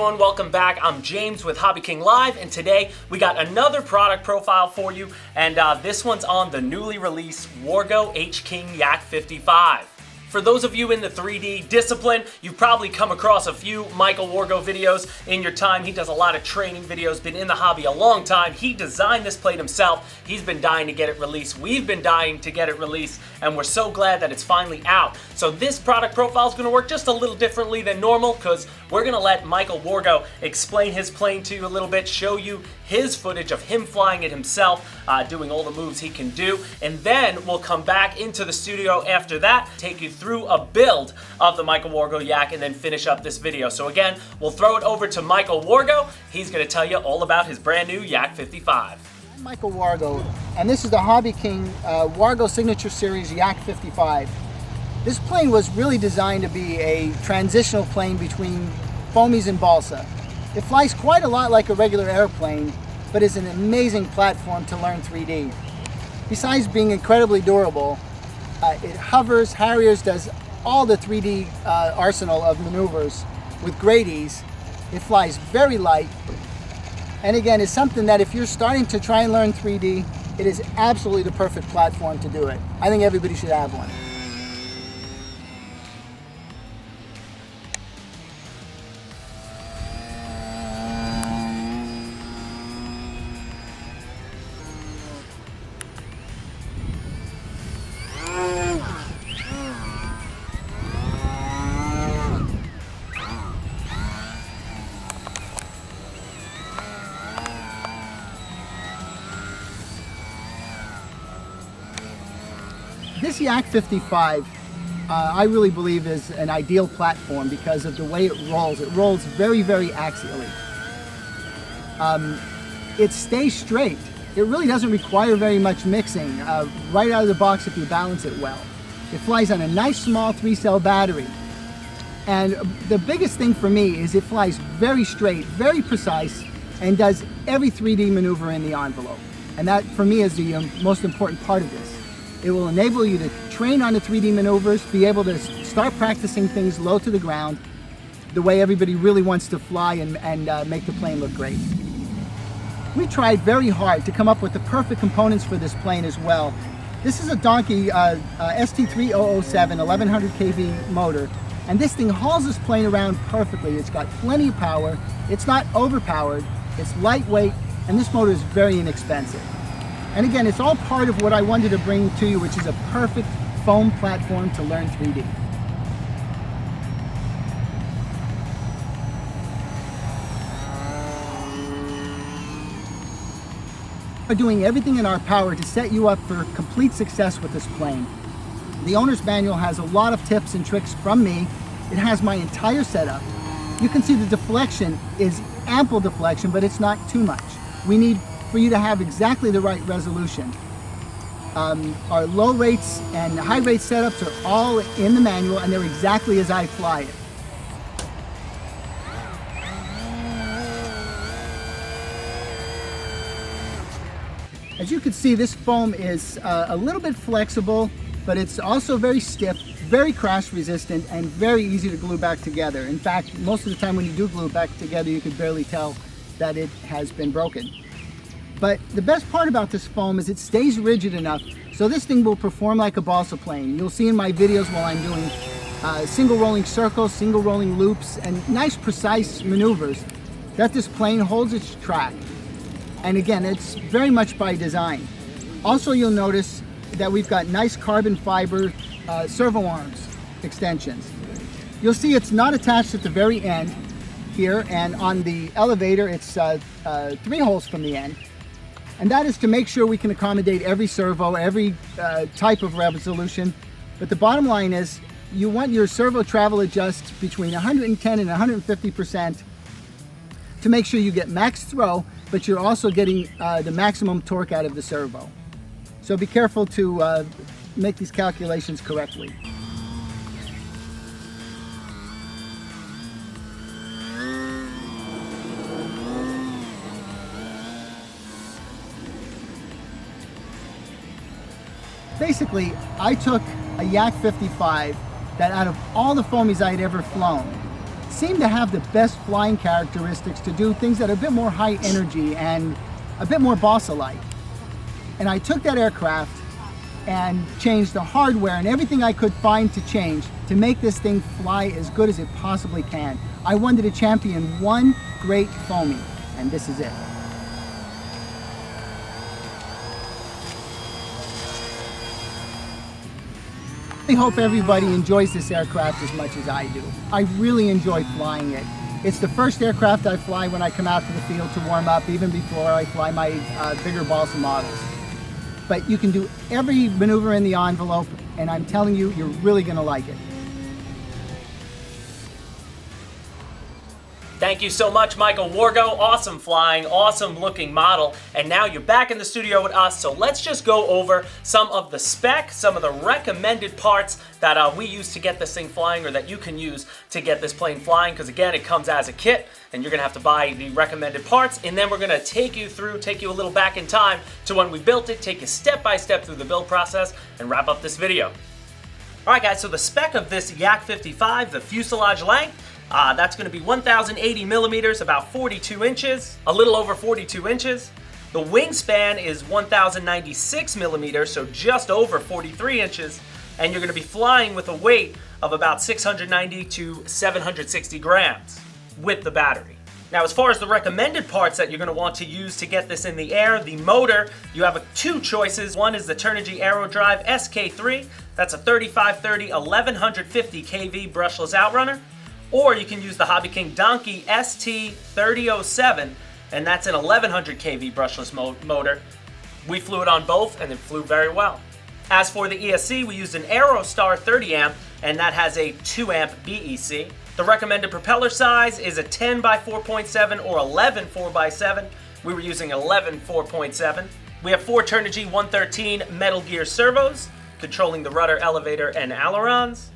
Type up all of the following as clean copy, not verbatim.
everyone? Welcome back. I'm James with HobbyKing Live, and today we got another product profile for you, and this one's on the newly released Wargo Yak-55. For those of you in the 3D discipline, you've probably come across a few Michael Wargo videos in your time. He does a lot of training videos, been in the hobby a long time. He designed this plate himself. He's been dying to get it released. We've been dying to get it released, and we're so glad that it's finally out. So this product profile is going to work just a little differently than normal because we're going to let Michael Wargo explain his plane to you a little bit, show you his footage of him flying it himself, doing all the moves he can do, and then we'll come back into the studio after that, take you through a build of the Michael Wargo Yak, and then finish up this video. So again, we'll throw it over to Michael Wargo. He's going to tell you all about his brand new Yak-55. I'm Michael Wargo, and this is the HobbyKing Wargo Signature Series Yak-55. This plane was really designed to be a transitional plane between foamies and balsa. It flies quite a lot like a regular airplane, but is an amazing platform to learn 3D. Besides being incredibly durable, it hovers, harriers, does all the 3D arsenal of maneuvers with great ease. It flies very light, and again, it's something that if you're starting to try and learn 3D, it is absolutely the perfect platform to do it. I think everybody should have one. This Yak-55, I really believe is an ideal platform because of the way it rolls. It rolls very, very axially. It stays straight. It really doesn't require very much mixing right out of the box if you balance it well. It flies on a nice small 3-cell battery. And the biggest thing for me is it flies very straight, very precise, and does every 3D maneuver in the envelope. And that, for me, is the most important part of this. It will enable you to train on the 3D maneuvers, be able to start practicing things low to the ground, the way everybody really wants to fly and make the plane look great. We tried very hard to come up with the perfect components for this plane as well. This is a Donkey ST3007 1100 kV motor, and this thing hauls this plane around perfectly. It's got plenty of power, it's not overpowered, it's lightweight, and this motor is very inexpensive. And again, it's all part of what I wanted to bring to you, which is a perfect foam platform to learn 3D. We're doing everything in our power to set you up for complete success with this plane. The owner's manual has a lot of tips and tricks from me. It has my entire setup. You can see the deflection is ample deflection, but it's not too much. We need for you to have exactly the right resolution. Our low rates and high rate setups are all in the manual, and they're exactly as I fly it. As you can see, this foam is a little bit flexible, but it's also very stiff, very crash resistant, and very easy to glue back together. In fact, most of the time when you do glue it back together, you can barely tell that it has been broken. But the best part about this foam is it stays rigid enough so this thing will perform like a balsa plane. You'll see in my videos while I'm doing single rolling circles, single rolling loops, and nice precise maneuvers that this plane holds its track. And again, it's very much by design. Also, you'll notice that we've got nice carbon fiber servo arms extensions. You'll see it's not attached at the very end here, and on the elevator it's 3 holes from the end. And that is to make sure we can accommodate every servo, every type of resolution. But the bottom line is you want your servo travel adjust between 110 and 150% to make sure you get max throw, but you're also getting the maximum torque out of the servo. So be careful to make these calculations correctly. Basically, I took a Yak-55 that out of all the foamies I had ever flown, seem to have the best flying characteristics to do things that are a bit more high energy and a bit more Bossa-like. And I took that aircraft and changed the hardware and everything I could find to change to make this thing fly as good as it possibly can. I wanted to champion one great foamy, and this is it. I hope everybody enjoys this aircraft as much as I do. I really enjoy flying it. It's the first aircraft I fly when I come out to the field to warm up, even before I fly my bigger balsa models. But you can do every maneuver in the envelope, and I'm telling you, you're really going to like it. Thank you so much, Michael Wargo. Awesome flying, awesome looking model. And now you're back in the studio with us, so let's just go over some of the spec, some of the recommended parts that we use to get this thing flying, or that you can use to get this plane flying, because again, it comes as a kit, and you're gonna have to buy the recommended parts, and then we're gonna take you a little back in time to when we built it, take you step by step through the build process, and wrap up this video. All right, guys, so the spec of this Yak-55, the fuselage length, that's going to be 1,080 millimeters, about 42 inches, a little over 42 inches. The wingspan is 1,096 millimeters, so just over 43 inches, and you're going to be flying with a weight of about 690 to 760 grams with the battery. Now, as far as the recommended parts that you're going to want to use to get this in the air, the motor, you have two choices. One is the Turnigy AeroDrive SK3. That's a 3530 1150 kV brushless outrunner. Or you can use the HobbyKing Donkey ST3007, and that's an 1100 kV brushless motor. We flew it on both, and it flew very well. As for the ESC, we used an Aerostar 30 amp, and that has a 2 amp BEC. The recommended propeller size is a 10 by 4.7 or 11 4x7. We were using 11 4.7. We have 4 Turnigy 113 Metal Gear servos, controlling the rudder, elevator, and ailerons.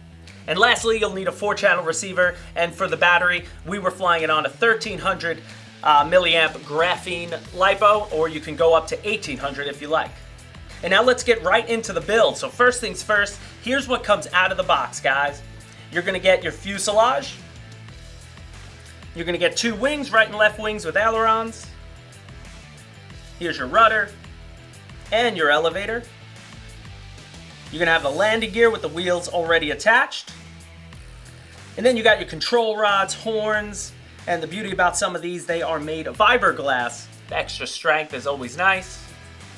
And lastly, you'll need a 4-channel receiver, and for the battery, we were flying it on a 1300 milliamp graphene LiPo, or you can go up to 1800 if you like. And now let's get right into the build. So first things first, here's what comes out of the box, guys. You're gonna get your fuselage. You're gonna get 2 wings, right and left wings with ailerons. Here's your rudder and your elevator. You're gonna have the landing gear with the wheels already attached. And then you got your control rods, horns, and the beauty about some of these, they are made of fiberglass. The extra strength is always nice.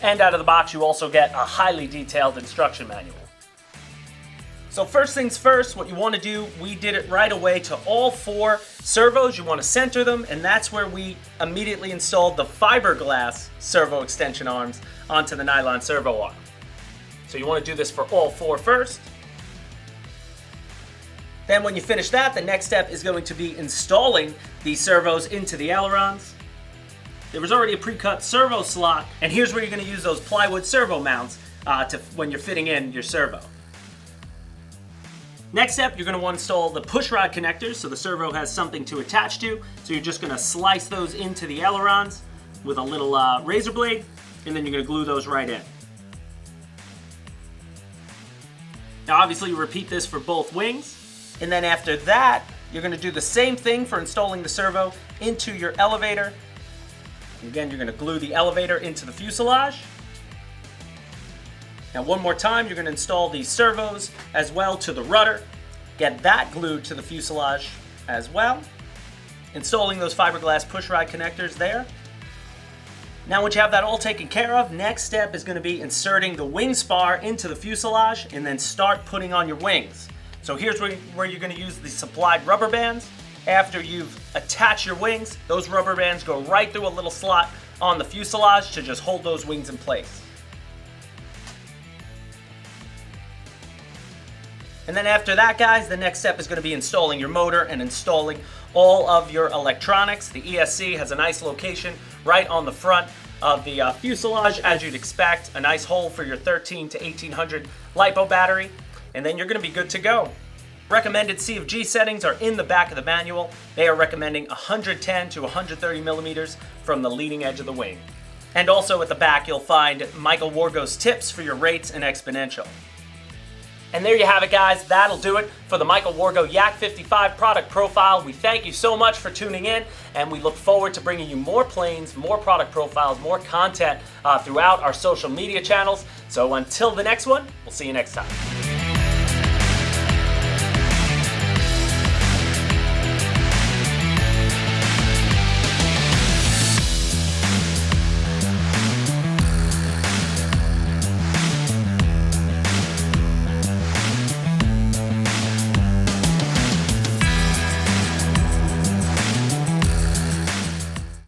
And out of the box, you also get a highly detailed instruction manual. So first things first, what you want to do, we did it right away to all 4 servos. You want to center them, and that's where we immediately installed the fiberglass servo extension arms onto the nylon servo arm. So you want to do this for all 4 first. Then when you finish that, the next step is going to be installing the servos into the ailerons. There was already a pre-cut servo slot, and here's where you're going to use those plywood servo mounts when you're fitting in your servo. Next step, you're going to want to install the push rod connectors, so the servo has something to attach to. So you're just going to slice those into the ailerons with a little razor blade, and then you're going to glue those right in. Now obviously you repeat this for both wings. And then after that, you're going to do the same thing for installing the servo into your elevator. And again, you're going to glue the elevator into the fuselage. Now one more time, you're going to install these servos as well to the rudder. Get that glued to the fuselage as well. Installing those fiberglass push rod connectors there. Now once you have that all taken care of, next step is going to be inserting the wing spar into the fuselage and then start putting on your wings. So here's where you're going to use the supplied rubber bands. After you've attached your wings, those rubber bands go right through a little slot on the fuselage to just hold those wings in place. And then after that, guys, the next step is going to be installing your motor and installing all of your electronics. The ESC has a nice location right on the front of the fuselage, as you'd expect. A nice hole for your 13 to 1800 LiPo battery. And then you're going to be good to go. Recommended CFG settings are in the back of the manual. They are recommending 110 to 130 millimeters from the leading edge of the wing. And also at the back, you'll find Michael Wargo's tips for your rates and exponential. And there you have it, guys. That'll do it for the Michael Wargo Yak-55 product profile. We thank you so much for tuning in, and we look forward to bringing you more planes, more product profiles, more content throughout our social media channels. So until the next one, we'll see you next time.